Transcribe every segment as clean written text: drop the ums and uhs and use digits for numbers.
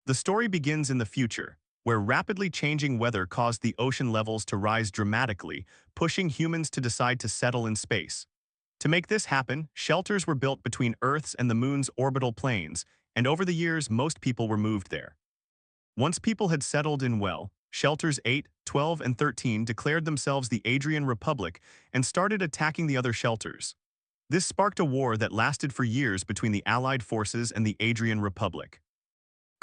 The story begins in the future, where rapidly changing weather caused the ocean levels to rise dramatically, pushing humans to decide to settle in space. To make this happen, shelters were built between Earth's and the Moon's orbital planes, and over the years most people were moved there. Once people had settled in well, shelters 8, 12, and 13 declared themselves the Adrian Republic and started attacking the other shelters. This sparked a war that lasted for years between the Allied forces and the Adrian Republic.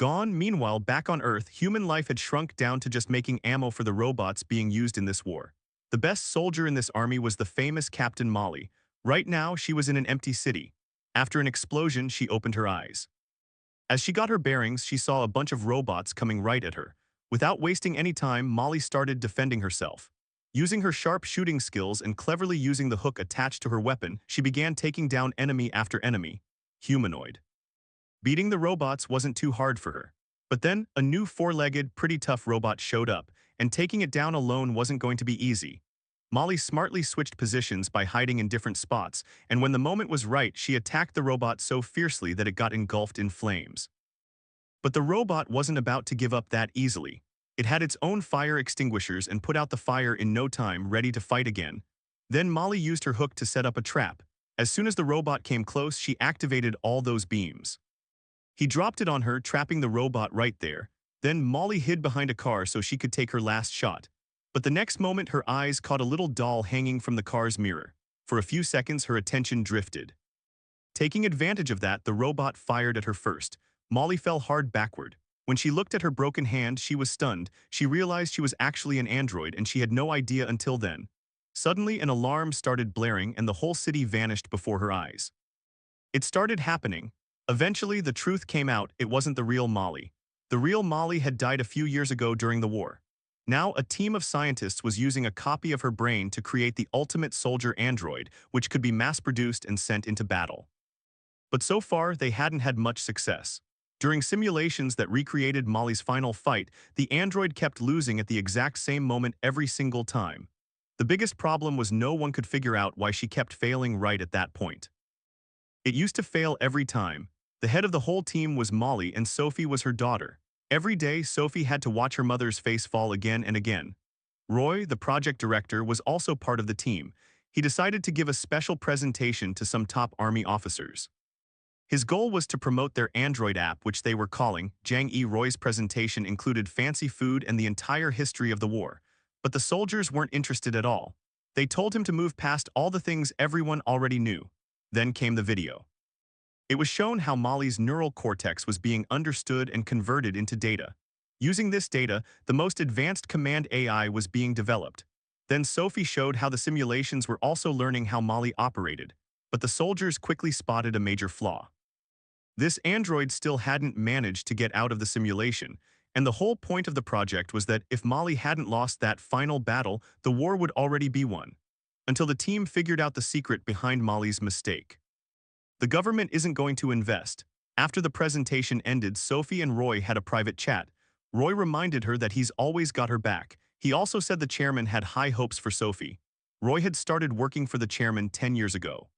Meanwhile, back on Earth, human life had shrunk down to just making ammo for the robots being used in this war. The best soldier in this army was the famous Captain Molly. Right now, she was in an empty city. After an explosion, she opened her eyes. As she got her bearings, she saw a bunch of robots coming right at her. Without wasting any time, Molly started defending herself. Using her sharp shooting skills and cleverly using the hook attached to her weapon, she began taking down enemy after enemy. Humanoid. Beating the robots wasn't too hard for her. But then, a new four-legged, pretty tough robot showed up, and taking it down alone wasn't going to be easy. Molly smartly switched positions by hiding in different spots, and when the moment was right, she attacked the robot so fiercely that it got engulfed in flames. But the robot wasn't about to give up that easily. It had its own fire extinguishers and put out the fire in no time, ready to fight again. Then Molly used her hook to set up a trap. As soon as the robot came close, she activated all those beams. He dropped it on her, trapping the robot right there. Then Molly hid behind a car so she could take her last shot. But the next moment her eyes caught a little doll hanging from the car's mirror. For a few seconds her attention drifted. Taking advantage of that, the robot fired at her first. Molly fell hard backward. When she looked at her broken hand, she was stunned. She realized she was actually an android and she had no idea until then. Suddenly an alarm started blaring and the whole city vanished before her eyes. It started happening. Eventually, the truth came out. It wasn't the real Molly. The real Molly had died a few years ago during the war. Now, a team of scientists was using a copy of her brain to create the ultimate soldier android, which could be mass-produced and sent into battle. But so far, they hadn't had much success. During simulations that recreated Molly's final fight, the android kept losing at the exact same moment every single time. The biggest problem was no one could figure out why she kept failing right at that point. It used to fail every time. The head of the whole team was Molly and Sophie was her daughter. Every day, Sophie had to watch her mother's face fall again and again. Roy, the project director, was also part of the team. He decided to give a special presentation to some top army officers. His goal was to promote their Android app, which they were calling Jang-E. Roy's presentation included fancy food and the entire history of the war. But the soldiers weren't interested at all. They told him to move past all the things everyone already knew. Then came the video. It was shown how Molly's neural cortex was being understood and converted into data. Using this data, the most advanced command AI was being developed. Then Sophie showed how the simulations were also learning how Molly operated, but the soldiers quickly spotted a major flaw. This android still hadn't managed to get out of the simulation, and the whole point of the project was that if Molly hadn't lost that final battle, the war would already be won. Until the team figured out the secret behind Molly's mistake. The government isn't going to invest. After the presentation ended, Sophie and Roy had a private chat. Roy reminded her that he's always got her back. He also said the chairman had high hopes for Sophie. Roy had started working for the chairman 10 years ago.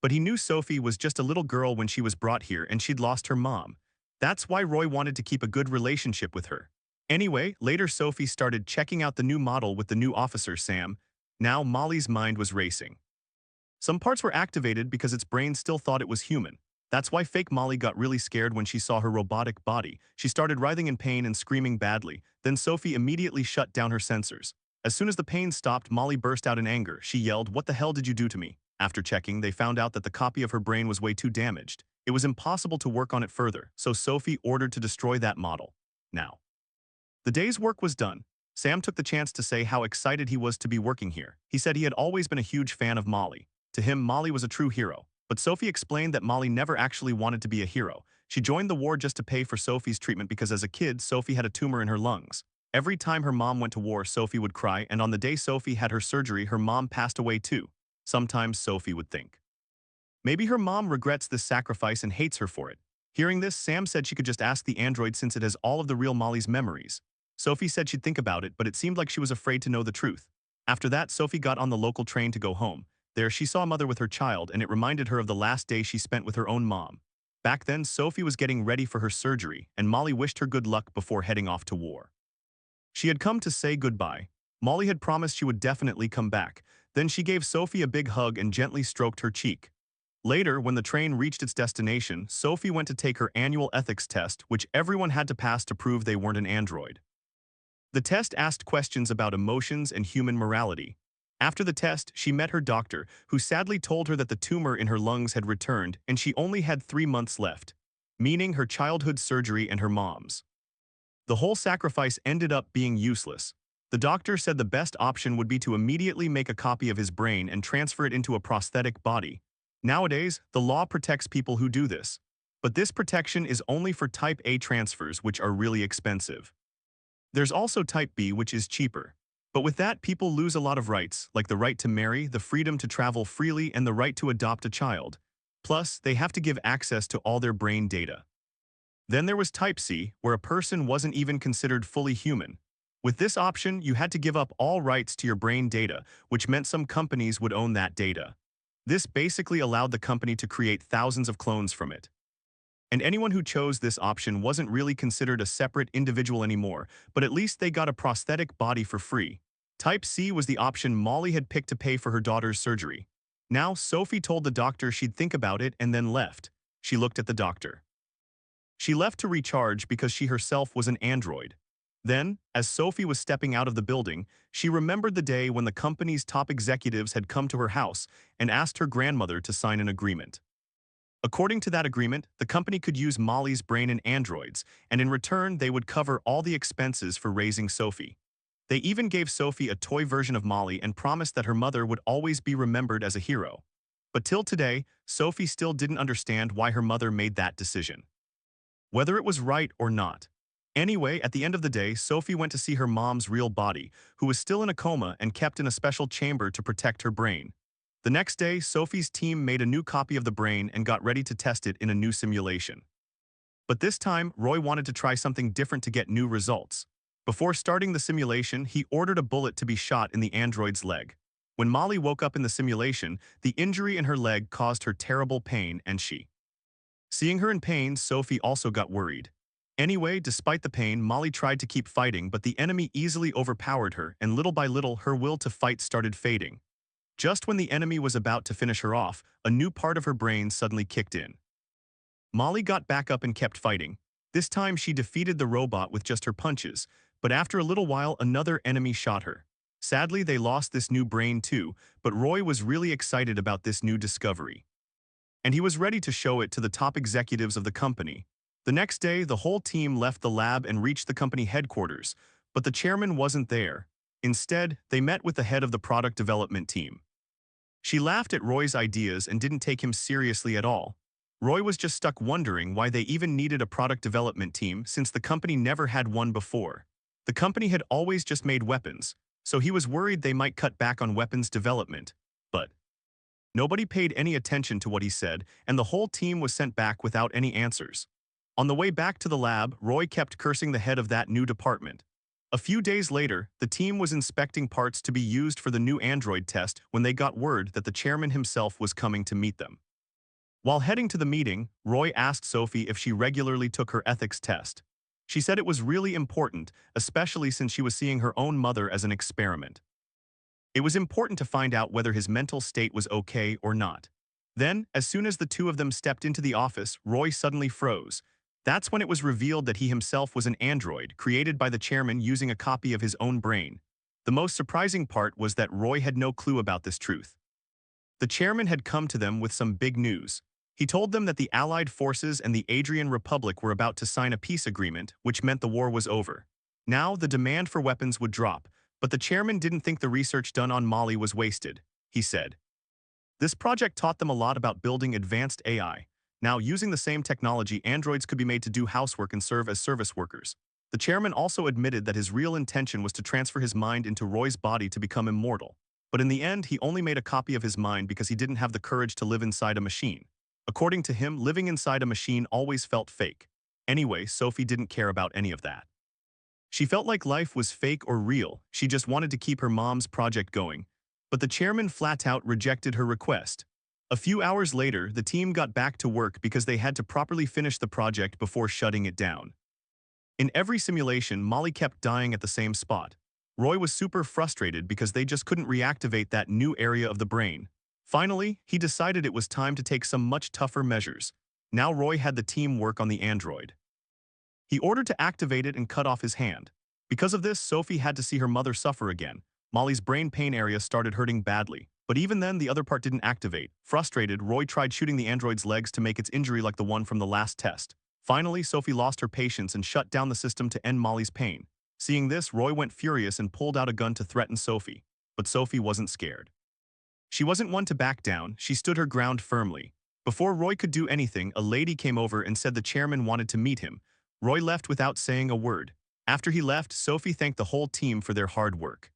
But he knew Sophie was just a little girl when she was brought here and she'd lost her mom. That's why Roy wanted to keep a good relationship with her. Anyway, later Sophie started checking out the new model with the new officer, Sam. Now Molly's mind was racing. Some parts were activated because its brain still thought it was human. That's why fake Molly got really scared when she saw her robotic body. She started writhing in pain and screaming badly. Then Sophie immediately shut down her sensors. As soon as the pain stopped, Molly burst out in anger. She yelled, "What the hell did you do to me?" After checking, they found out that the copy of her brain was way too damaged. It was impossible to work on it further, so Sophie ordered to destroy that model. Now, the day's work was done. Sam took the chance to say how excited he was to be working here. He said he had always been a huge fan of Molly. To him, Molly was a true hero. But Sophie explained that Molly never actually wanted to be a hero. She joined the war just to pay for Sophie's treatment because as a kid, Sophie had a tumor in her lungs. Every time her mom went to war, Sophie would cry, and on the day Sophie had her surgery, her mom passed away too. Sometimes Sophie would think, maybe her mom regrets this sacrifice and hates her for it. Hearing this, Sam said she could just ask the android since it has all of the real Molly's memories. Sophie said she'd think about it, but it seemed like she was afraid to know the truth. After that, Sophie got on the local train to go home. There, she saw a mother with her child, and it reminded her of the last day she spent with her own mom. Back then, Sophie was getting ready for her surgery, and Molly wished her good luck before heading off to war. She had come to say goodbye. Molly had promised she would definitely come back. Then she gave Sophie a big hug and gently stroked her cheek. Later, when the train reached its destination, Sophie went to take her annual ethics test, which everyone had to pass to prove they weren't an android. The test asked questions about emotions and human morality. After the test, she met her doctor, who sadly told her that the tumor in her lungs had returned and she only had 3 months left, meaning her childhood surgery and her mom's. The whole sacrifice ended up being useless. The doctor said the best option would be to immediately make a copy of his brain and transfer it into a prosthetic body. Nowadays, the law protects people who do this. But this protection is only for Type A transfers, which are really expensive. There's also Type B, which is cheaper. But with that, people lose a lot of rights, like the right to marry, the freedom to travel freely, and the right to adopt a child. Plus, they have to give access to all their brain data. Then there was Type C, where a person wasn't even considered fully human. With this option, you had to give up all rights to your brain data, which meant some companies would own that data. This basically allowed the company to create thousands of clones from it. And anyone who chose this option wasn't really considered a separate individual anymore, but at least they got a prosthetic body for free. Type C was the option Molly had picked to pay for her daughter's surgery. Now, Sophie told the doctor she'd think about it and then left. She looked at the doctor. She left to recharge because she herself was an android. Then, as Sophie was stepping out of the building, she remembered the day when the company's top executives had come to her house and asked her grandmother to sign an agreement. According to that agreement, the company could use Molly's brain in androids, and in return they would cover all the expenses for raising Sophie. They even gave Sophie a toy version of Molly and promised that her mother would always be remembered as a hero. But till today, Sophie still didn't understand why her mother made that decision. Whether it was right or not. Anyway, at the end of the day, Sophie went to see her mom's real body, who was still in a coma and kept in a special chamber to protect her brain. The next day, Sophie's team made a new copy of the brain and got ready to test it in a new simulation. But this time, Roy wanted to try something different to get new results. Before starting the simulation, he ordered a bullet to be shot in the android's leg. When Molly woke up in the simulation, the injury in her leg caused her terrible pain, and seeing her in pain, Sophie also got worried. Anyway, despite the pain, Molly tried to keep fighting, but the enemy easily overpowered her, and little by little, her will to fight started fading. Just when the enemy was about to finish her off, a new part of her brain suddenly kicked in. Molly got back up and kept fighting. This time she defeated the robot with just her punches, but after a little while another enemy shot her. Sadly, they lost this new brain too, but Roy was really excited about this new discovery. And he was ready to show it to the top executives of the company. The next day, the whole team left the lab and reached the company headquarters, but the chairman wasn't there. Instead, they met with the head of the product development team. She laughed at Roy's ideas and didn't take him seriously at all. Roy was just stuck wondering why they even needed a product development team since the company never had one before. The company had always just made weapons, so he was worried they might cut back on weapons development. But nobody paid any attention to what he said, and the whole team was sent back without any answers. On the way back to the lab, Roy kept cursing the head of that new department. A few days later, the team was inspecting parts to be used for the new android test when they got word that the chairman himself was coming to meet them. While heading to the meeting, Roy asked Sophie if she regularly took her ethics test. She said it was really important, especially since she was seeing her own mother as an experiment. It was important to find out whether his mental state was okay or not. Then, as soon as the two of them stepped into the office, Roy suddenly froze. That's when it was revealed that he himself was an android created by the chairman using a copy of his own brain. The most surprising part was that Roy had no clue about this truth. The chairman had come to them with some big news. He told them that the Allied forces and the Adrian Republic were about to sign a peace agreement, which meant the war was over. Now, the demand for weapons would drop, but the chairman didn't think the research done on Molly was wasted. He said, "This project taught them a lot about building advanced AI. Now, using the same technology, androids could be made to do housework and serve as service workers." The chairman also admitted that his real intention was to transfer his mind into Roy's body to become immortal. But in the end, he only made a copy of his mind because he didn't have the courage to live inside a machine. According to him, living inside a machine always felt fake. Anyway, Sophie didn't care about any of that. She felt like life was fake or real. She just wanted to keep her mom's project going. But the chairman flat out rejected her request. A few hours later, the team got back to work because they had to properly finish the project before shutting it down. In every simulation, Molly kept dying at the same spot. Roy was super frustrated because they just couldn't reactivate that new area of the brain. Finally, he decided it was time to take some much tougher measures. Now Roy had the team work on the android. He ordered to activate it and cut off his hand. Because of this, Sophie had to see her mother suffer again. Molly's brain pain area started hurting badly, but even then the other part didn't activate. Frustrated, Roy tried shooting the android's legs to make its injury like the one from the last test. Finally, Sophie lost her patience and shut down the system to end Molly's pain. Seeing this, Roy went furious and pulled out a gun to threaten Sophie. But Sophie wasn't scared. She wasn't one to back down, she stood her ground firmly. Before Roy could do anything, a lady came over and said the chairman wanted to meet him. Roy left without saying a word. After he left, Sophie thanked the whole team for their hard work.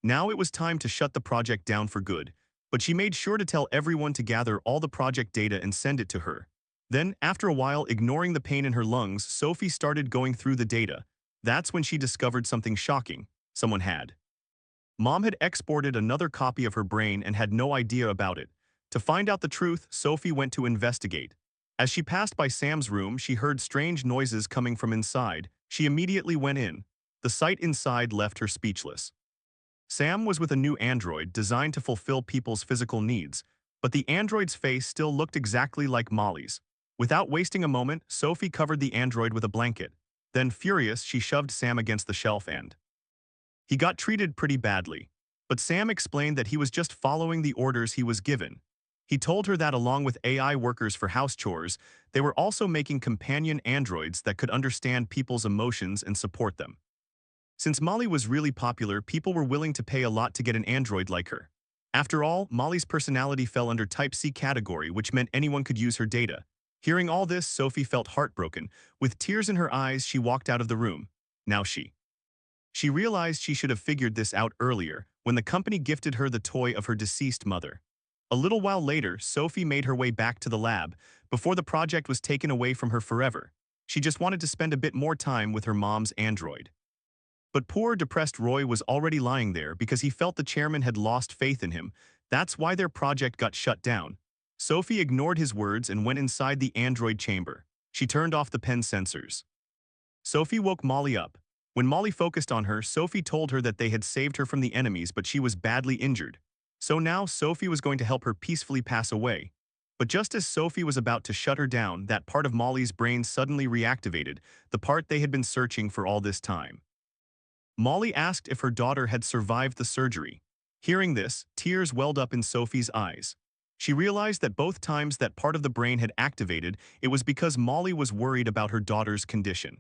Now it was time to shut the project down for good, but she made sure to tell everyone to gather all the project data and send it to her. Then, after a while, ignoring the pain in her lungs, Sophie started going through the data. That's when she discovered something shocking. Someone had. Mom had exported another copy of her brain and had no idea about it. To find out the truth, Sophie went to investigate. As she passed by Sam's room, she heard strange noises coming from inside. She immediately went in. The sight inside left her speechless. Sam was with a new android designed to fulfill people's physical needs, but the android's face still looked exactly like Molly's. Without wasting a moment, Sophie covered the android with a blanket. Then, furious, she shoved Sam against the shelf and he got treated pretty badly. But Sam explained that he was just following the orders he was given. He told her that along with AI workers for house chores, they were also making companion androids that could understand people's emotions and support them. Since Molly was really popular, people were willing to pay a lot to get an android like her. After all, Molly's personality fell under Type C category, which meant anyone could use her data. Hearing all this, Sophie felt heartbroken. With tears in her eyes, she walked out of the room. Now she realized she should have figured this out earlier, when the company gifted her the toy of her deceased mother. A little while later, Sophie made her way back to the lab, before the project was taken away from her forever. She just wanted to spend a bit more time with her mom's android. But poor, depressed Roy was already lying there because he felt the chairman had lost faith in him. That's why their project got shut down. Sophie ignored his words and went inside the android chamber. She turned off the pen sensors. Sophie woke Molly up. When Molly focused on her, Sophie told her that they had saved her from the enemies, but she was badly injured. So now Sophie was going to help her peacefully pass away. But just as Sophie was about to shut her down, that part of Molly's brain suddenly reactivated, the part they had been searching for all this time. Molly asked if her daughter had survived the surgery. Hearing this, tears welled up in Sophie's eyes. She realized that both times that part of the brain had activated, it was because Molly was worried about her daughter's condition.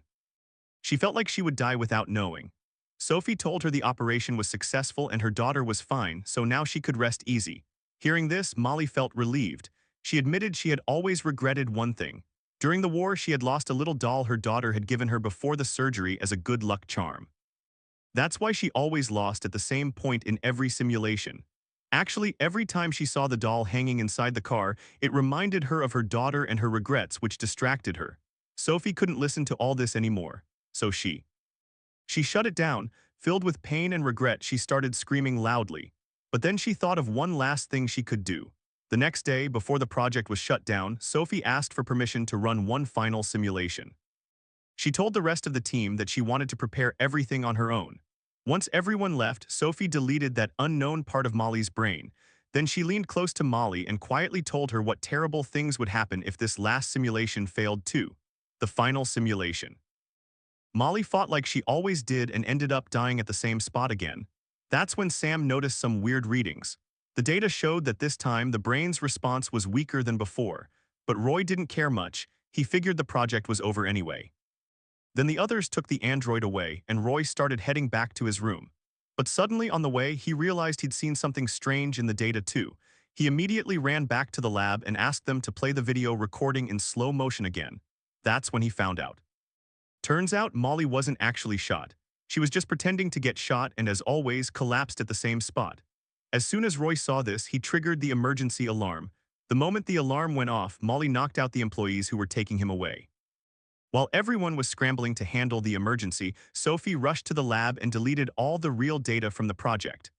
She felt like she would die without knowing. Sophie told her the operation was successful and her daughter was fine, so now she could rest easy. Hearing this, Molly felt relieved. She admitted she had always regretted one thing. During the war, she had lost a little doll her daughter had given her before the surgery as a good luck charm. That's why she always lost at the same point in every simulation. Actually, every time she saw the doll hanging inside the car, it reminded her of her daughter and her regrets, which distracted her. Sophie couldn't listen to all this anymore, so she shut it down. Filled with pain and regret, she started screaming loudly. But then she thought of one last thing she could do. The next day, before the project was shut down, Sophie asked for permission to run one final simulation. She told the rest of the team that she wanted to prepare everything on her own. Once everyone left, Sophie deleted that unknown part of Molly's brain. Then she leaned close to Molly and quietly told her what terrible things would happen if this last simulation failed too. The final simulation. Molly fought like she always did and ended up dying at the same spot again. That's when Sam noticed some weird readings. The data showed that this time the brain's response was weaker than before, but Roy didn't care much. He figured the project was over anyway. Then the others took the android away and Roy started heading back to his room. But suddenly on the way, he realized he'd seen something strange in the data too. He immediately ran back to the lab and asked them to play the video recording in slow motion again. That's when he found out. Turns out Molly wasn't actually shot. She was just pretending to get shot and, as always, collapsed at the same spot. As soon as Roy saw this, he triggered the emergency alarm. The moment the alarm went off, Molly knocked out the employees who were taking him away. While everyone was scrambling to handle the emergency, Sophie rushed to the lab and deleted all the real data from the project.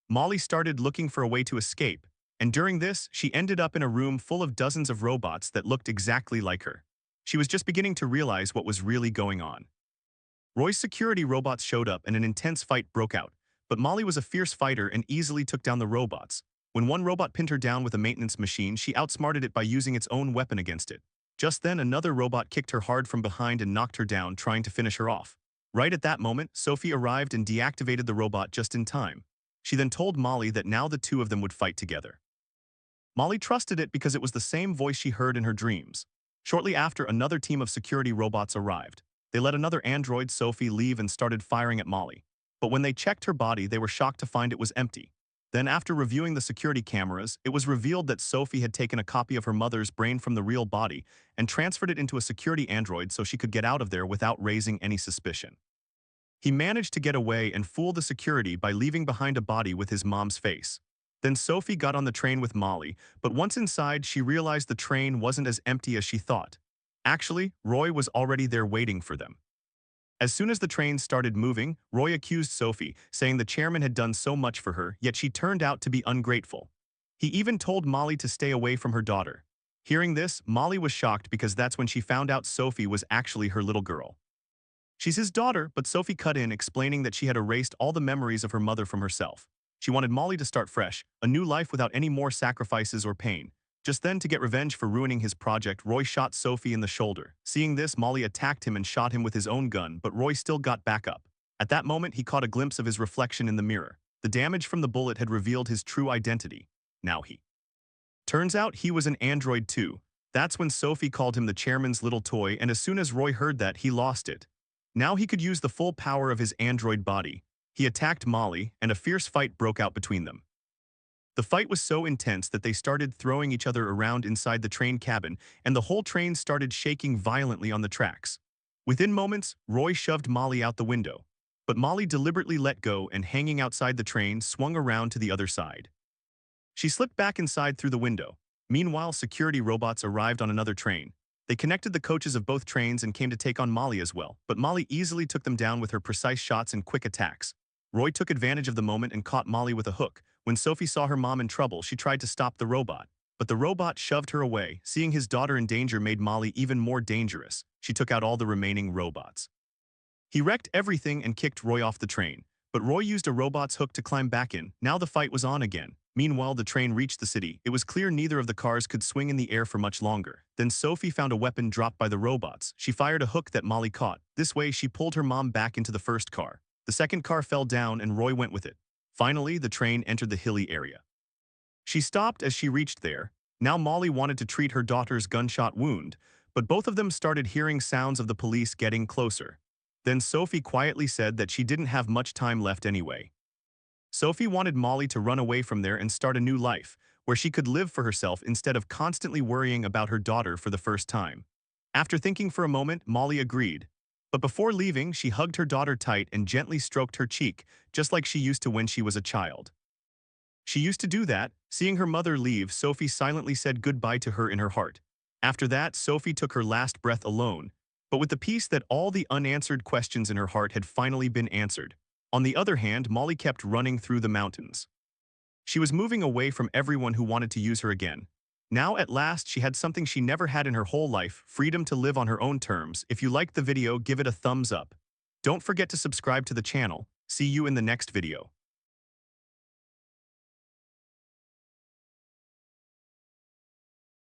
Molly started looking for a way to escape. And during this, she ended up in a room full of dozens of robots that looked exactly like her. She was just beginning to realize what was really going on. Roy's security robots showed up and an intense fight broke out, but Molly was a fierce fighter and easily took down the robots. When one robot pinned her down with a maintenance machine, she outsmarted it by using its own weapon against it. Just then, another robot kicked her hard from behind and knocked her down, trying to finish her off. Right at that moment, Sophie arrived and deactivated the robot just in time. She then told Molly that now the two of them would fight together. Molly trusted it because it was the same voice she heard in her dreams. Shortly after, another team of security robots arrived. They let another android, Sophie, leave and started firing at Molly. But when they checked her body, they were shocked to find it was empty. Then, after reviewing the security cameras, it was revealed that Sophie had taken a copy of her mother's brain from the real body and transferred it into a security android so she could get out of there without raising any suspicion. He managed to get away and fool the security by leaving behind a body with his mom's face. Then Sophie got on the train with Molly, but once inside, she realized the train wasn't as empty as she thought. Actually, Roy was already there waiting for them. As soon as the train started moving, Roy accused Sophie, saying the chairman had done so much for her, yet she turned out to be ungrateful. He even told Molly to stay away from her daughter. Hearing this, Molly was shocked because that's when she found out Sophie was actually her little girl. She's his daughter, but Sophie cut in, explaining that she had erased all the memories of her mother from herself. She wanted Molly to start fresh, a new life without any more sacrifices or pain. Just then, to get revenge for ruining his project, Roy shot Sophie in the shoulder. Seeing this, Molly attacked him and shot him with his own gun, but Roy still got back up. At that moment, he caught a glimpse of his reflection in the mirror. The damage from the bullet had revealed his true identity. Now he. Turns out he was an android too. That's when Sophie called him the chairman's little toy, and as soon as Roy heard that, he lost it. Now he could use the full power of his android body. He attacked Molly, and a fierce fight broke out between them. The fight was so intense that they started throwing each other around inside the train cabin, and the whole train started shaking violently on the tracks. Within moments, Roy shoved Molly out the window. But Molly deliberately let go and, hanging outside the train, swung around to the other side. She slipped back inside through the window. Meanwhile, security robots arrived on another train. They connected the coaches of both trains and came to take on Molly as well, but Molly easily took them down with her precise shots and quick attacks. Roy took advantage of the moment and caught Molly with a hook. When Sophie saw her mom in trouble, she tried to stop the robot. But the robot shoved her away. Seeing his daughter in danger made Molly even more dangerous. She took out all the remaining robots. He wrecked everything and kicked Roy off the train. But Roy used a robot's hook to climb back in. Now the fight was on again. Meanwhile, the train reached the city. It was clear neither of the cars could swing in the air for much longer. Then Sophie found a weapon dropped by the robots. She fired a hook that Molly caught. This way, she pulled her mom back into the first car. The second car fell down and Roy went with it. Finally, the train entered the hilly area. She stopped as she reached there. Now Molly wanted to treat her daughter's gunshot wound, but both of them started hearing sounds of the police getting closer. Then Sophie quietly said that she didn't have much time left anyway. Sophie wanted Molly to run away from there and start a new life, where she could live for herself instead of constantly worrying about her daughter for the first time. After thinking for a moment, Molly agreed. But before leaving, she hugged her daughter tight and gently stroked her cheek, just like she used to when she was a child. She used to do that. Seeing her mother leave, Sophie silently said goodbye to her in her heart. After that, Sophie took her last breath alone, but with the peace that all the unanswered questions in her heart had finally been answered. On the other hand, Molly kept running through the mountains. She was moving away from everyone who wanted to use her again. Now, at last, she had something she never had in her whole life, freedom to live on her own terms. If you liked the video, give it a thumbs up. Don't forget to subscribe to the channel. See you in the next video.